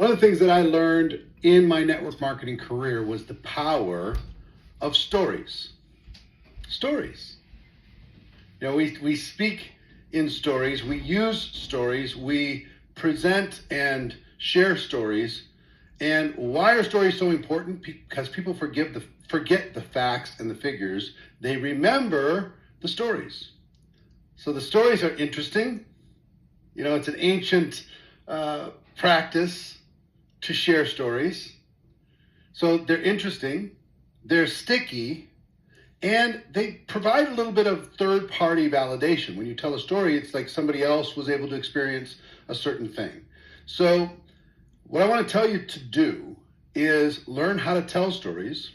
One of the things that I learned in my network marketing career was the power of stories. Stories. You know, we speak in stories, we use stories, we present and share stories. And why are stories so important? Because people forget the facts and the figures. They remember the stories. So the stories are interesting. You know, it's an ancient practice to share stories. So they're interesting, they're sticky, and they provide a little bit of third-party validation. When you tell a story, it's like somebody else was able to experience a certain thing. So what I want to tell you to do is learn how to tell stories,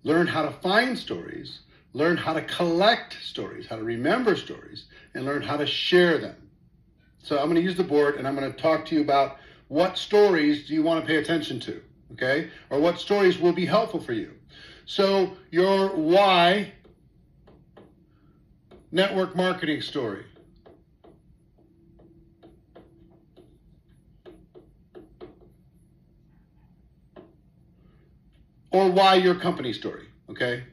learn how to find stories, learn how to collect stories, how to remember stories, and learn how to share them. So I'm going to use the board and I'm going to talk to you about what stories do you want to pay attention to, okay? Or what stories will be helpful for you. So your why network marketing story. Or why your company story, okay?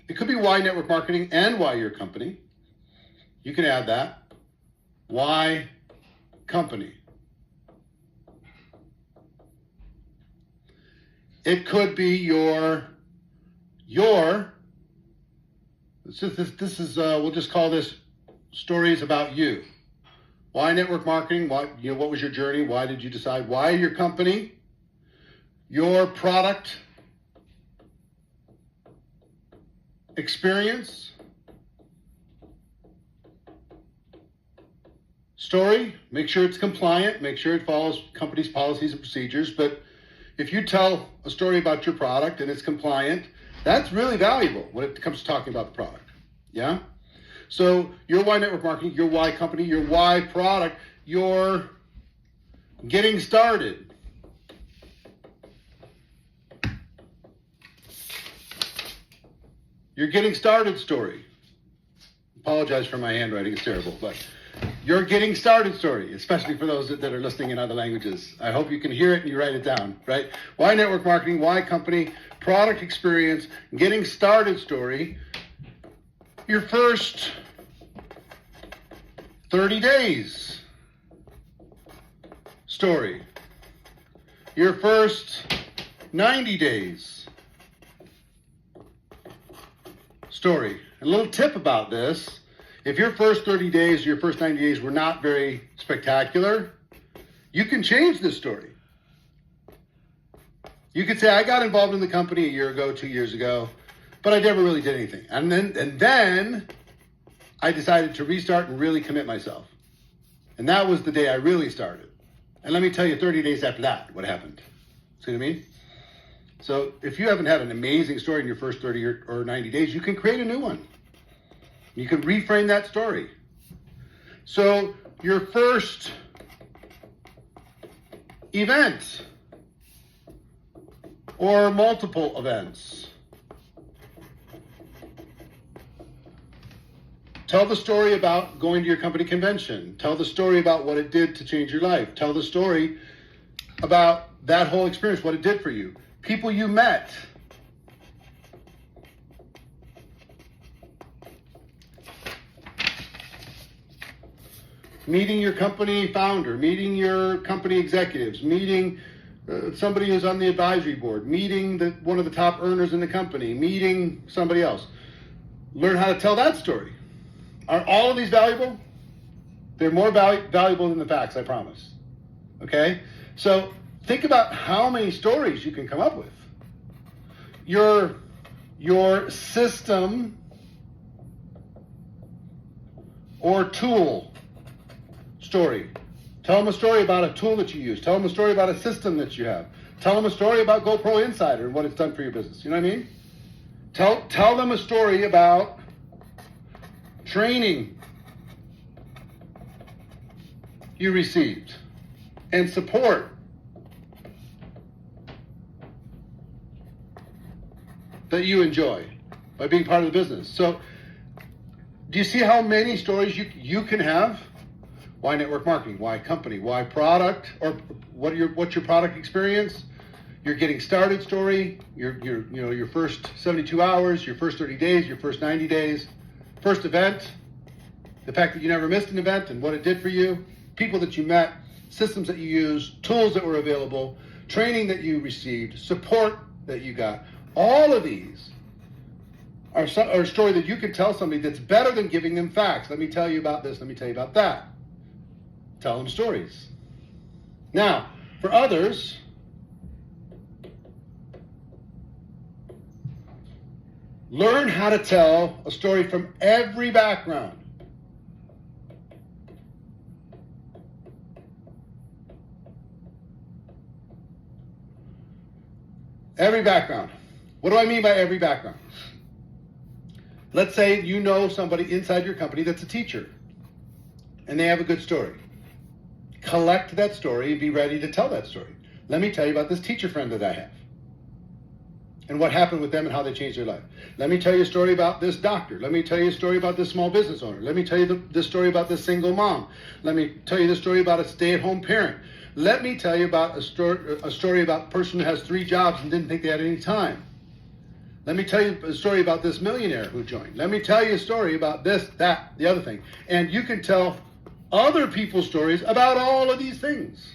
It could be why network marketing and why your company. You can add that. Why company. It could be your this is we'll just call this stories about you. Why network marketing? What was your journey? Why did you decide? Why your company? Your product experience story. Make sure it's compliant. Make sure it follows company's policies and procedures. But if you tell a story about your product and it's compliant, that's really valuable when it comes to talking about the product. Yeah? So your why network marketing, your why company, your why product, your getting started. Your getting started story. Apologize for my handwriting, it's terrible, but your getting started story, especially for those that are listening in other languages. I hope you can hear it and you write it down, right? Why network marketing, why company, product experience, getting started story. Your first 30 days story. Your first 90 days story. A little tip about this. If your first 30 days, your first 90 days were not very spectacular, you can change this story. You could say, I got involved in the company a year ago, 2 years ago, but I never really did anything. And then I decided to restart and really commit myself. And that was the day I really started. And let me tell you 30 days after that, what happened. See what I mean? So if you haven't had an amazing story in your first 30 or 90 days, you can create a new one. You can reframe that story. So your first event or multiple events. Tell the story about going to your company convention. Tell the story about what it did to change your life. Tell the story about that whole experience, what it did for you. People you met. Meeting your company founder, meeting your company executives, meeting somebody who's on the advisory board, meeting one of the top earners in the company, meeting somebody else. Learn how to tell that story. Are all of these valuable? They're more valuable than the facts, I promise. Okay? So think about how many stories you can come up with. Your system or tool story. Tell them a story about a tool that you use. Tell them a story about a system that you have. Tell them a story about GoPro Insider and what it's done for your business. You know what I mean? Tell them a story about training you received and support that you enjoy by being part of the business. So do you see how many stories you can have? Why network marketing? Why company? Why product? Or what's your product experience? Your getting started story, your first 72 hours, your first 30 days, your first 90 days, first event, the fact that you never missed an event and what it did for you, people that you met, systems that you used, tools that were available, training that you received, support that you got. All of these are a story that you can tell somebody that's better than giving them facts. Let me tell you about this, let me tell you about that. Tell them stories. Now, for others, learn how to tell a story from every background. Every background. What do I mean by every background? Let's say you know somebody inside your company that's a teacher, and they have a good story. Collect that story and be ready to tell that story. Let me tell you about this teacher friend that I have, and what happened with them and how they changed their life. Let me tell you a story about this doctor. Let me tell you a story about this small business owner. Let me tell you this story about this single mom. Let me tell you the story about a stay-at-home parent. Let me tell you about a story about a person who has 3 jobs and didn't think they had any time. Let me tell you a story about this millionaire who joined. Let me tell you a story about this, that, the other thing. And you can tell other people's stories about all of these things.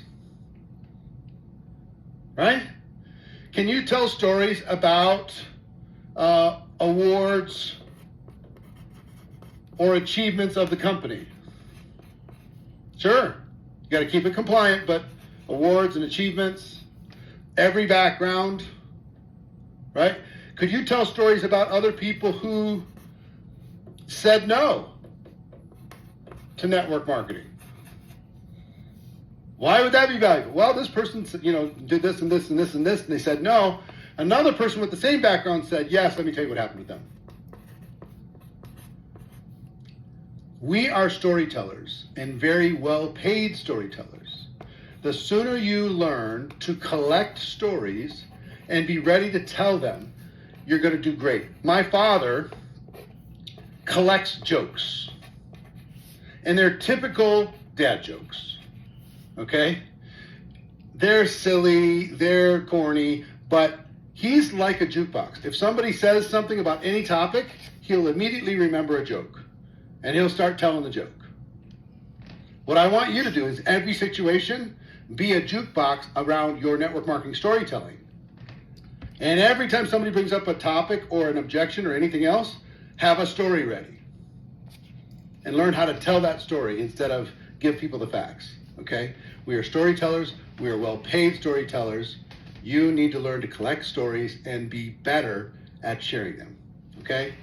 Right? Can you tell stories about awards or achievements of the company? Sure. You got to keep it compliant, but awards and achievements, every background, right? Could you tell stories about other people who said no to network marketing? Why would that be valuable? Well, this person, did this and this and this and this, and they said no. Another person with the same background said yes. Let me tell you what happened with them. We are storytellers, and very well-paid storytellers. The sooner you learn to collect stories and be ready to tell them, you're going to do great. My father collects jokes, and they're typical dad jokes, okay? They're silly, they're corny, but he's like a jukebox. If somebody says something about any topic, he'll immediately remember a joke. And he'll start telling the joke. What I want you to do is every situation be a jukebox around your network marketing storytelling. And every time somebody brings up a topic or an objection or anything else, have a story ready. And learn how to tell that story instead of give people the facts. Okay? We are storytellers. We are well-paid storytellers. You need to learn to collect stories and be better at sharing them. Okay?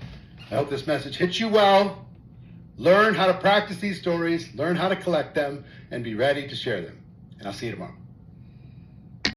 I hope this message hits you well. Learn how to practice these stories, learn how to collect them, and be ready to share them. And I'll see you tomorrow.